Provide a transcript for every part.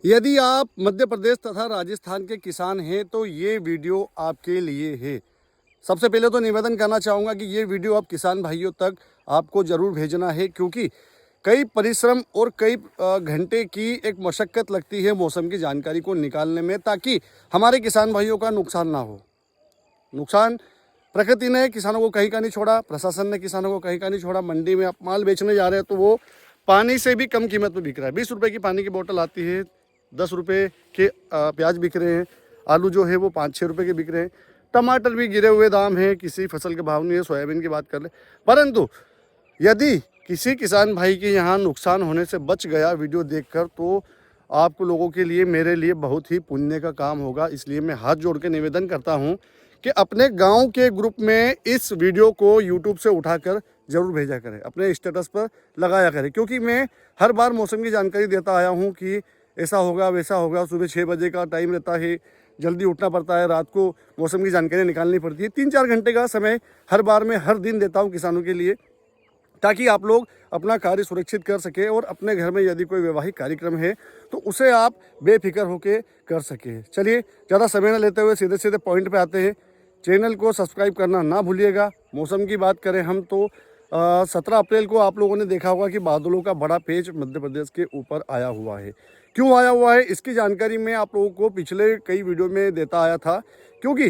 यदि आप मध्य प्रदेश तथा राजस्थान के किसान हैं तो ये वीडियो आपके लिए है। सबसे पहले तो निवेदन करना चाहूँगा कि ये वीडियो आप किसान भाइयों तक आपको ज़रूर भेजना है, क्योंकि कई परिश्रम और कई घंटे की एक मशक्क़त लगती है मौसम की जानकारी को निकालने में, ताकि हमारे किसान भाइयों का नुकसान ना हो। नुकसान प्रकृति ने किसानों को कहीं का नहीं छोड़ा, प्रशासन ने किसानों को कहीं का नहीं छोड़ा। मंडी में आप माल बेचने जा रहे हैं तो वो पानी से भी कम कीमत में बिक रहा है। 20 रुपये की पानी की बोतल आती है, 10 रुपये के प्याज बिक रहे हैं। आलू जो है वो 5-6 रुपये के बिक रहे हैं। टमाटर भी गिरे हुए दाम है, किसी फसल के भाव नहीं है। सोयाबीन की बात कर ले, परंतु यदि किसी किसान भाई के यहाँ नुकसान होने से बच गया वीडियो देखकर, तो आप लोगों के लिए, मेरे लिए बहुत ही पुण्य का काम होगा। इसलिए मैं हाथ जोड़ के निवेदन करता हूँ कि अपने गांव के ग्रुप में इस वीडियो को यूट्यूब से उठाकर ज़रूर भेजा करें, अपने स्टेटस पर लगाया करें। क्योंकि मैं हर बार मौसम की जानकारी देता आया हूँ कि ऐसा होगा वैसा होगा। सुबह 6 बजे का टाइम रहता है, जल्दी उठना पड़ता है, रात को मौसम की जानकारी निकालनी पड़ती है। 3-4 घंटे का समय हर बार मैं हर दिन देता हूँ किसानों के लिए, ताकि आप लोग अपना कार्य सुरक्षित कर सके और अपने घर में यदि कोई वैवाहिक कार्यक्रम है तो उसे आप बेफिक्र होके कर सके। चलिए ज़्यादा समय न लेते हुए सीधे सीधे पॉइंट पे आते हैं। चैनल को सब्सक्राइब करना ना भूलिएगा। मौसम की बात करें हम तो 17 अप्रैल को आप लोगों ने देखा होगा कि बादलों का बड़ा पेच मध्य प्रदेश के ऊपर आया हुआ है। क्यों आया हुआ है इसकी जानकारी मैं आप लोगों को पिछले कई वीडियो में देता आया था, क्योंकि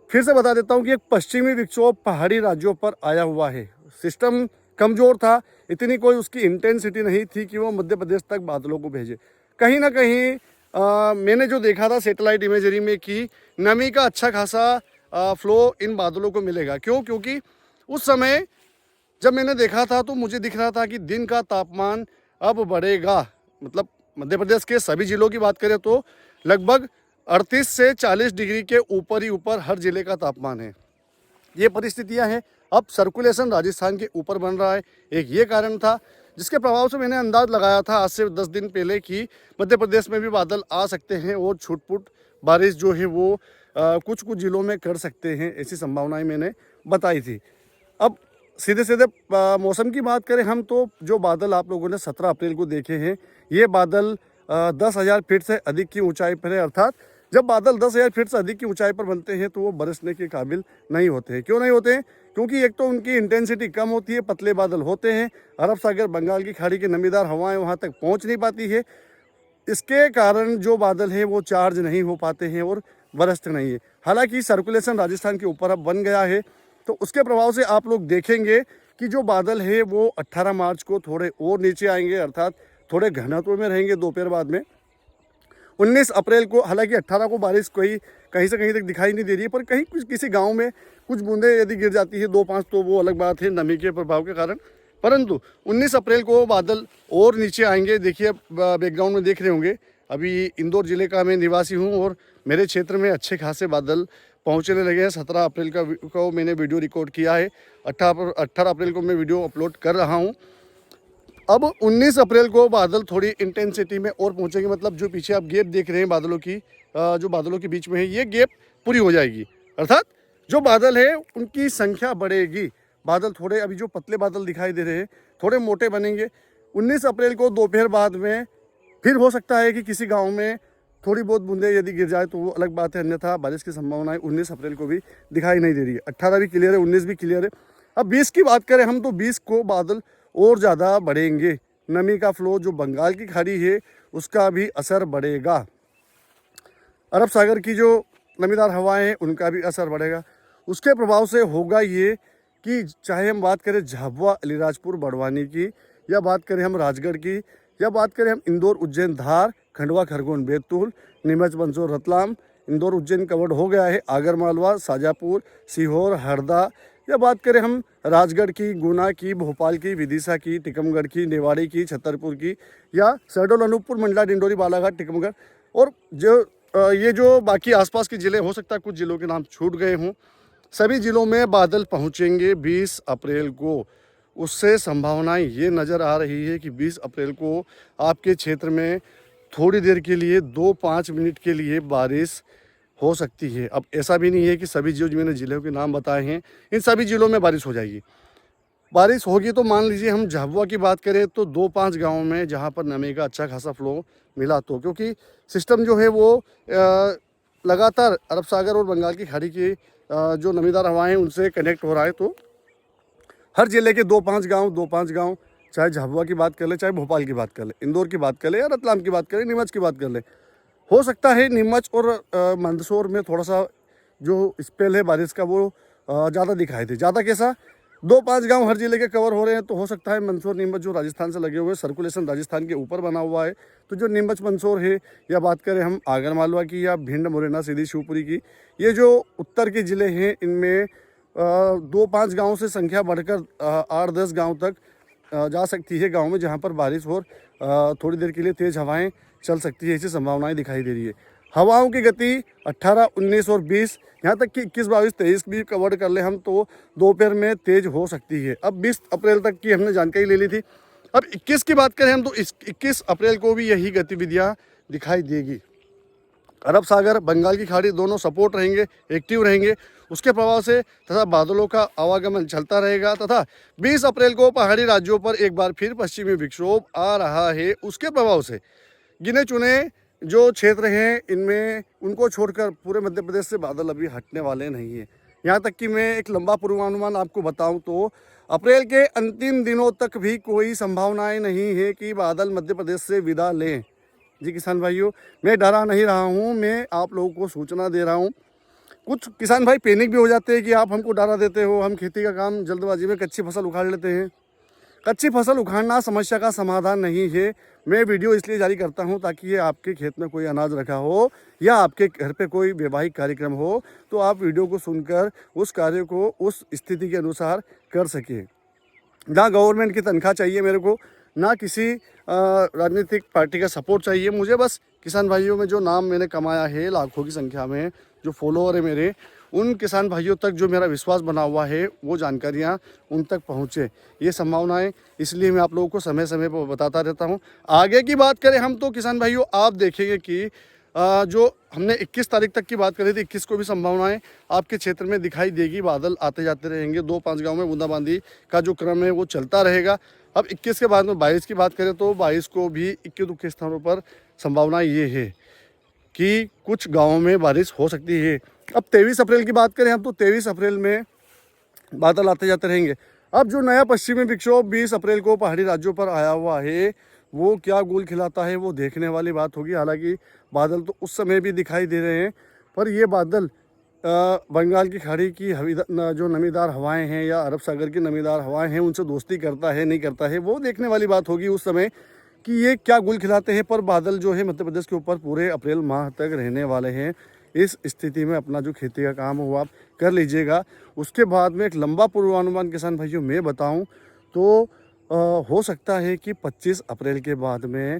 फिर से बता देता हूँ कि एक पश्चिमी विक्षोभ पहाड़ी राज्यों पर आया हुआ है। सिस्टम कमज़ोर था, इतनी कोई उसकी इंटेंसिटी नहीं थी कि वो मध्य प्रदेश तक बादलों को भेजे। कहीं ना कहीं मैंने जो देखा था सैटेलाइट इमेजरी में कि नमी का अच्छा खासा फ्लो इन बादलों को मिलेगा। क्यों? क्योंकि उस समय जब मैंने देखा था तो मुझे दिख रहा था कि दिन का तापमान अब बढ़ेगा। मतलब मध्य प्रदेश के सभी ज़िलों की बात करें तो लगभग 38 से 40 डिग्री के ऊपर ही ऊपर हर ज़िले का तापमान है। ये परिस्थितियां हैं। अब सर्कुलेशन राजस्थान के ऊपर बन रहा है, एक ये कारण था जिसके प्रभाव से मैंने अंदाज लगाया था आज से 10 दिन पहले कि मध्य प्रदेश में भी बादल आ सकते हैं और छुटपुट बारिश जो है वो कुछ कुछ ज़िलों में कर सकते हैं, ऐसी संभावनाएं मैंने बताई थी। अब सीधे सीधे मौसम की बात करें हम तो जो बादल आप लोगों ने 17 अप्रैल को देखे हैं, ये बादल 10,000 फीट से अधिक की ऊंचाई पर है। अर्थात जब बादल 10,000 फीट से अधिक की ऊंचाई पर बनते हैं तो वो बरसने के काबिल नहीं होते हैं। क्यों नहीं होते हैं? क्योंकि एक तो उनकी इंटेंसिटी कम होती है, पतले बादल होते हैं। अरब सागर, बंगाल की खाड़ी की नमीदार हवाएं वहाँ तक पहुँच नहीं पाती है। इसके कारण जो बादल हैं वो चार्ज नहीं हो पाते हैं और बरसते नहीं है। हालांकि सर्कुलेशन राजस्थान के ऊपर अब बन गया है, तो उसके प्रभाव से आप लोग देखेंगे कि जो बादल है वो 18 मार्च को थोड़े और नीचे आएंगे, अर्थात थोड़े घनत्व में रहेंगे दोपहर बाद में। 19 अप्रैल को, हालांकि 18 को बारिश कोई कहीं से कहीं तक दिखाई नहीं दे रही है, पर कहीं कुछ किसी गांव में कुछ बूंदें यदि गिर जाती है 2-5 तो वो अलग बात है नमी के प्रभाव के कारण। परंतु 19 अप्रैल को बादल और नीचे आएंगे। देखिए बैकग्राउंड में देख रहे होंगे, अभी इंदौर ज़िले का मैं निवासी हूँ और मेरे क्षेत्र में अच्छे खासे बादल पहुँचने लगे हैं। 17 अप्रैल को मैंने वीडियो रिकॉर्ड किया है, 18 अप्रैल को मैं वीडियो अपलोड कर रहा हूँ। अब 19 अप्रैल को बादल थोड़ी इंटेंसिटी में और पहुंचेंगे। मतलब जो पीछे आप गैप देख रहे हैं बादलों की, जो बादलों के बीच में है, ये गैप पूरी हो जाएगी। अर्थात जो बादल है उनकी संख्या बढ़ेगी। बादल थोड़े, अभी जो पतले बादल दिखाई दे रहे हैं, थोड़े मोटे बनेंगे। 19 अप्रैल को दोपहर बाद में फिर हो सकता है कि किसी गाँव में थोड़ी बहुत बूंदें यदि गिर जाए तो वो अलग बात है, अन्यथा बारिश की संभावनाएं 19 अप्रैल को भी दिखाई नहीं दे रही है। 18 भी क्लियर है, 19 भी क्लियर है। अब 20 की बात करें हम तो 20 को बादल और ज़्यादा बढ़ेंगे। नमी का फ्लो जो बंगाल की खाड़ी है उसका भी असर बढ़ेगा। अरब सागर की जो नमीदार हवाएं हैं उनका भी असर बढ़ेगा। उसके प्रभाव से होगा ये कि चाहे हम बात करें झाबुआ, अलीराजपुर, बड़वानी की, या बात करें हम राजगढ़ की, या बात करें हम इंदौर, उज्जैन, धार, खंडवा, खरगोन, बैतूल, नीमच, मंदसौर, रतलाम, इंदौर उज्जैन कवर्ड हो गया है, आगर मालवा, शाजापुर, सीहोर, हरदा, या बात करें हम राजगढ़ की, गुना की, भोपाल की, विदिशा की, टीकमगढ़ की, नेवाड़ी की, छतरपुर की, या शहडोल, अनूपपुर, मंडला, डिंडोरी, बालाघाट, टीकमगढ़, और जो ये जो बाकी आसपास के ज़िले, हो सकता है कुछ ज़िलों के नाम छूट गए हों, सभी ज़िलों में बादल पहुंचेंगे 20 अप्रैल को। उससे संभावनाएं ये नज़र आ रही है कि 20 अप्रैल को आपके क्षेत्र में थोड़ी देर के लिए 2-5 मिनट के लिए बारिश हो सकती है। अब ऐसा भी नहीं है कि सभी जो मैंने ज़िलों के नाम बताए हैं इन सभी ज़िलों में बारिश हो जाएगी। बारिश होगी तो मान लीजिए हम झाबुआ की बात करें तो 2-5 गाँव में जहाँ पर नमी का अच्छा खासा फ्लो मिला, तो क्योंकि सिस्टम जो है वो लगातार अरब सागर और बंगाल की खाड़ी की जो नमीदार हवाएं हैं उनसे कनेक्ट हो रहा है, तो हर ज़िले के 2-5 गाँव, चाहे झाबुआ की बात कर ले, चाहे भोपाल की बात कर ले, इंदौर की बात कर ले या रतलाम की बात करें, नीमच की बात कर ले, हो सकता है नीमच और मंदसौर में थोड़ा सा जो स्पेल है बारिश का वो ज़्यादा दिखाई दे। ज़्यादा कैसा, 2-5 गांव हर जिले के कवर हो रहे हैं, तो हो सकता है मंदसौर नीमच जो राजस्थान से लगे हुए सर्कुलेशन राजस्थान के ऊपर बना हुआ है, तो जो नीमच मंदसौर है, या बात करें हम आगर मालवा की या भिंड मुरैना सीधी शिवपुरी की, ये जो उत्तर के ज़िले हैं इनमें 2-5 गाँव से संख्या बढ़कर 8-10 गाँव तक जा सकती है, गाँव में जहाँ पर बारिश और थोड़ी देर के लिए तेज़ हवाएँ चल सकती है, ऐसी संभावनाएं दिखाई दे रही है। हवाओं की गति 18, 19 और 20, यहाँ तक कि 21, 22, 23 भी कवर कर ले हम तो दोपहर में तेज़ हो सकती है। अब 20 अप्रैल तक की हमने जानकारी ले ली थी, अब 21 की बात करें हम तो 21 अप्रैल को भी यही गतिविधियाँ दिखाई देगी। अरब सागर, बंगाल की खाड़ी दोनों सपोर्ट रहेंगे, एक्टिव रहेंगे, उसके प्रभाव से तथा बादलों का आवागमन चलता रहेगा, तथा 20 अप्रैल को पहाड़ी राज्यों पर एक बार फिर पश्चिमी विक्षोभ आ रहा है। उसके प्रभाव से गिने चुने जो क्षेत्र हैं इनमें उनको छोड़कर पूरे मध्य प्रदेश से बादल अभी हटने वाले नहीं हैं। यहाँ तक कि मैं एक लंबा पूर्वानुमान आपको बताऊं तो अप्रैल के अंतिम दिनों तक भी कोई संभावनाएं नहीं है कि बादल मध्य प्रदेश से विदा लें। जी किसान भाइयों, मैं डरा नहीं रहा हूँ, मैं आप लोगों को सूचना दे रहा हूँ। कुछ किसान भाई पैनिक भी हो जाते हैं कि आप हमको डरा देते हो, हम खेती का काम जल्दबाजी में कच्ची फसल उखाड़ लेते हैं। कच्ची फसल उखाड़ना समस्या का समाधान नहीं है। मैं वीडियो इसलिए जारी करता हूं ताकि ये आपके खेत में कोई अनाज रखा हो या आपके घर पे कोई वैवाहिक कार्यक्रम हो तो आप वीडियो को सुनकर उस कार्य को उस स्थिति के अनुसार कर सके। ना गवर्नमेंट की तनख्वाह चाहिए मेरे को, ना किसी राजनीतिक पार्टी का सपोर्ट चाहिए मुझे। बस किसान भाइयों में जो नाम मैंने कमाया है लाखों की संख्या में, जो फॉलोअर है मेरे, उन किसान भाइयों तक जो मेरा विश्वास बना हुआ है वो जानकारियाँ उन तक पहुँचे, ये संभावनाएं इसलिए मैं आप लोगों को समय समय पर बताता रहता हूँ। आगे की बात करें हम तो किसान भाइयों आप देखेंगे कि जो हमने 21 तारीख तक की बात करी थी, 21 को भी संभावनाएं आपके क्षेत्र में दिखाई देगी। बादल आते जाते रहेंगे, 2-5 गाँव में बूंदाबांदी का जो क्रम है वो चलता रहेगा। अब 21 के बाद में 22 की बात करें तो 22 को भी इक्के-दुक्के स्थानों पर संभावना ये है कि कुछ गाँवों में बारिश हो सकती है। अब 23 अप्रैल की बात करें हम तो 23 अप्रैल में बादल आते जाते रहेंगे। अब जो नया पश्चिमी विक्षोभ 20 अप्रैल को पहाड़ी राज्यों पर आया हुआ है वो क्या गुल खिलाता है वो देखने वाली बात होगी। हालांकि बादल तो उस समय भी दिखाई दे रहे हैं, पर ये बादल बंगाल की खाड़ी की जो नमीदार हवाएं हैं या अरब सागर की नमीदार हवाएं हैं उनसे दोस्ती करता है नहीं करता है वो देखने वाली बात होगी उस समय कि ये क्या गुल खिलाते हैं। पर बादल जो है मध्य प्रदेश के ऊपर पूरे अप्रैल माह तक रहने वाले हैं। इस स्थिति में अपना जो खेती का काम हो आप कर लीजिएगा। उसके बाद में एक लंबा पूर्वानुमान किसान भाइयों मैं बताऊं तो हो सकता है कि 25 अप्रैल के बाद में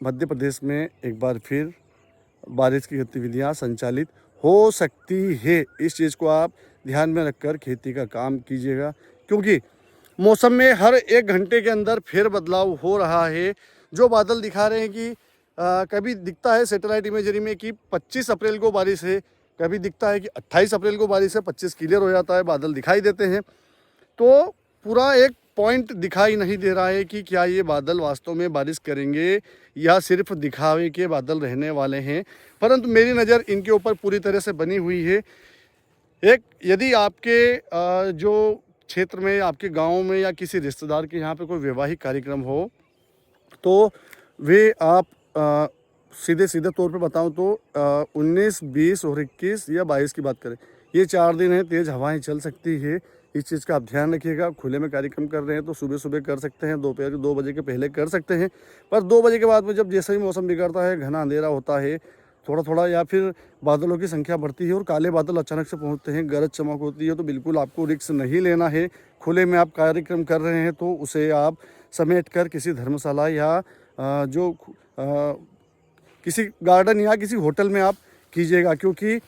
मध्य प्रदेश में एक बार फिर बारिश की गतिविधियां संचालित हो सकती है। इस चीज़ को आप ध्यान में रखकर खेती का काम कीजिएगा, क्योंकि मौसम में हर 1 घंटे के अंदर फिर बदलाव हो रहा है। जो बादल दिखा रहे हैं कि कभी दिखता है सैटेलाइट इमेजरी में कि 25 अप्रैल को बारिश है, कभी दिखता है कि 28 अप्रैल को बारिश है, 25 क्लियर हो जाता है, बादल दिखाई देते हैं। तो पूरा एक पॉइंट दिखाई नहीं दे रहा है कि क्या ये बादल वास्तव में बारिश करेंगे या सिर्फ दिखावे के बादल रहने वाले हैं। परंतु मेरी नज़र इनके ऊपर पूरी तरह से बनी हुई है। एक यदि आपके जो क्षेत्र में, आपके गांव में या किसी रिश्तेदार के यहाँ पे कोई वैवाहिक कार्यक्रम हो तो वे आप सीधे सीधे तौर पे बताऊं तो 19, 20 और 21 या 22 की बात करें, ये 4 दिन है, तेज़ हवाएं चल सकती है। इस चीज़ का आप ध्यान रखिएगा। खुले में कार्यक्रम कर रहे हैं तो सुबह सुबह कर सकते हैं, दोपहर 2 बजे के पहले कर सकते हैं। पर 2 बजे के बाद में जब जैसे ही मौसम बिगड़ता है, घना अंधेरा होता है थोड़ा थोड़ा, या फिर बादलों की संख्या बढ़ती है और काले बादल अचानक से पहुंचते हैं, गरज चमक होती है, तो बिल्कुल आपको रिस्क नहीं लेना है। खुले में आप कार्यक्रम कर रहे हैं तो उसे आप समेट कर किसी धर्मशाला या किसी गार्डन या किसी होटल में आप कीजिएगा। क्योंकि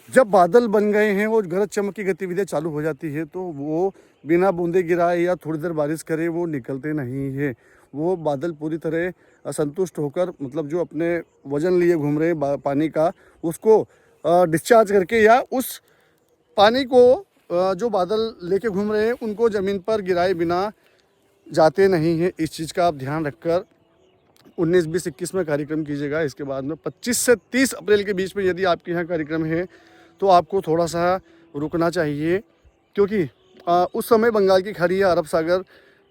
जब बादल बन गए हैं और गरज चमक की गतिविधियाँ चालू हो जाती है तो वो बिना बूंदे गिराए या थोड़ी देर बारिश करे वो निकलते नहीं है। वो बादल पूरी तरह असंतुष्ट होकर, मतलब जो अपने वजन लिए घूम रहे पानी का, उसको डिस्चार्ज करके या उस पानी को जो बादल लेके घूम रहे हैं उनको ज़मीन पर गिराए बिना जाते नहीं हैं। इस चीज़ का आप ध्यान रखकर 19, 20, 21 में कार्यक्रम कीजिएगा। इसके बाद में 25 से 30 अप्रैल के बीच में यदि आपके यहाँ कार्यक्रम है तो आपको थोड़ा सा रुकना चाहिए, क्योंकि उस समय बंगाल की खाड़ी या अरब सागर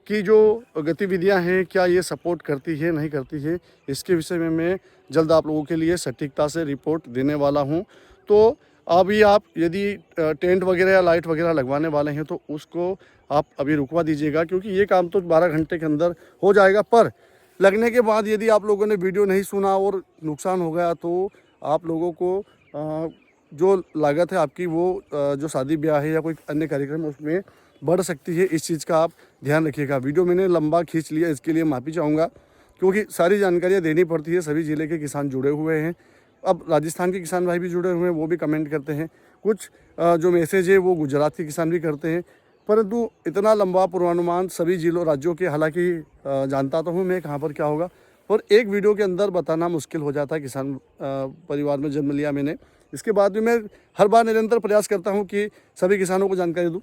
की जो गतिविधियां हैं क्या ये सपोर्ट करती है नहीं करती है, इसके विषय में मैं जल्द आप लोगों के लिए सटीकता से रिपोर्ट देने वाला हूं। तो अभी आप यदि टेंट वगैरह या लाइट वगैरह लगवाने वाले हैं तो उसको आप अभी रुकवा दीजिएगा, क्योंकि ये काम तो 12 घंटे के अंदर हो जाएगा। पर लगने के बाद यदि आप लोगों ने वीडियो नहीं सुना और नुकसान हो गया तो आप लोगों को जो लागत है आपकी वो जो शादी ब्याह है या कोई अन्य कार्यक्रम उसमें बढ़ सकती है। इस चीज़ का आप ध्यान रखिएगा। वीडियो मैंने लंबा खींच लिया, इसके लिए माफ़ी चाहूँगा, क्योंकि सारी जानकारियाँ देनी पड़ती है। सभी ज़िले के किसान जुड़े हुए हैं, अब राजस्थान के किसान भाई भी जुड़े हुए हैं, वो भी कमेंट करते हैं। कुछ जो मैसेज है वो गुजरात के किसान भी करते हैं, परंतु इतना लंबा पूर्वानुमान सभी जिलों राज्यों के हालांकि जानता तो हूँ मैं कहाँ पर क्या होगा, पर एक वीडियो के अंदर बताना मुश्किल हो जाता है। किसान परिवार में जन्म लिया मैंने, इसके बाद भी मैं हर बार निरंतर प्रयास करता हूँ कि सभी किसानों को जानकारी दूँ।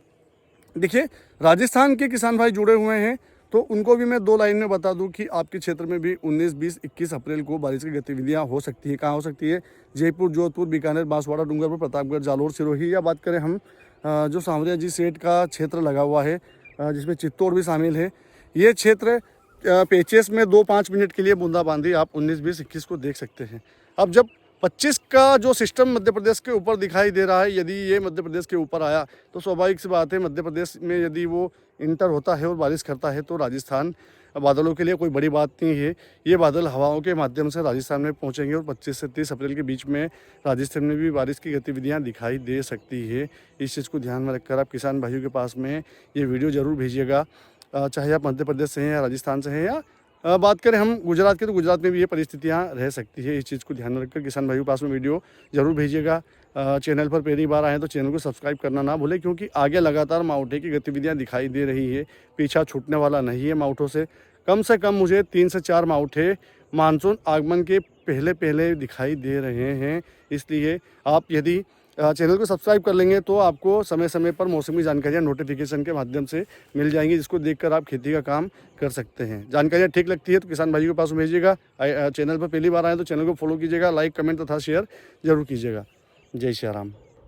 देखिए, राजस्थान के किसान भाई जुड़े हुए हैं तो उनको भी मैं 2 लाइन में बता दूं कि आपके क्षेत्र में भी 19, 20, 21 अप्रैल को बारिश की गतिविधियां हो सकती है। कहाँ हो सकती है? जयपुर, जोधपुर, बीकानेर, बांसवाड़ा, डूंगरपुर, प्रतापगढ़, जालोर, सिरोही, या बात करें हम जो सांवरिया जी सेठ का क्षेत्र लगा हुआ है जिसमें चित्तौड़ भी शामिल है, ये क्षेत्र पेचेस में 2-5 मिनट के लिए बूंदाबांदी आप 19, 20, 21 को देख सकते हैं। अब जब 25 का जो सिस्टम मध्य प्रदेश के ऊपर दिखाई दे रहा है, यदि ये मध्य प्रदेश के ऊपर आया तो स्वाभाविक सी बात है, मध्य प्रदेश में यदि वो इंटर होता है और बारिश करता है तो राजस्थान बादलों के लिए कोई बड़ी बात नहीं है। ये बादल हवाओं के माध्यम से राजस्थान में पहुंचेंगे और 25 से 30 अप्रैल के बीच में राजस्थान में भी बारिश की गतिविधियां दिखाई दे सकती है। इस चीज़ को ध्यान में रखकर आप किसान भाइयों के पास में ये वीडियो ज़रूर भेजिएगा, चाहे आप मध्य प्रदेश से हैं या राजस्थान से हैं, या बात करें हम गुजरात की तो गुजरात में भी ये परिस्थितियाँ रह सकती है। इस चीज़ को ध्यान में रखकर किसान भाइयों के पास में वीडियो ज़रूर भेजिएगा। चैनल पर पहली बार आए तो चैनल को सब्सक्राइब करना ना भूलें, क्योंकि आगे लगातार मावठे की गतिविधियाँ दिखाई दे रही है। पीछा छूटने वाला नहीं है मावठों से कम मुझे 3 से 4 मावठे मानसून आगमन के पहले पहले दिखाई दे रहे हैं। इसलिए आप यदि चैनल को सब्सक्राइब कर लेंगे तो आपको समय समय पर मौसमी जानकारियाँ नोटिफिकेशन के माध्यम से मिल जाएंगी, जिसको देखकर आप खेती का काम कर सकते हैं। जानकारियाँ ठीक लगती है तो किसान भाइयों के पास भेजिएगा। चैनल पर पहली बार आए तो चैनल को फॉलो कीजिएगा, लाइक, कमेंट तथा शेयर जरूर कीजिएगा। जय श्री राम।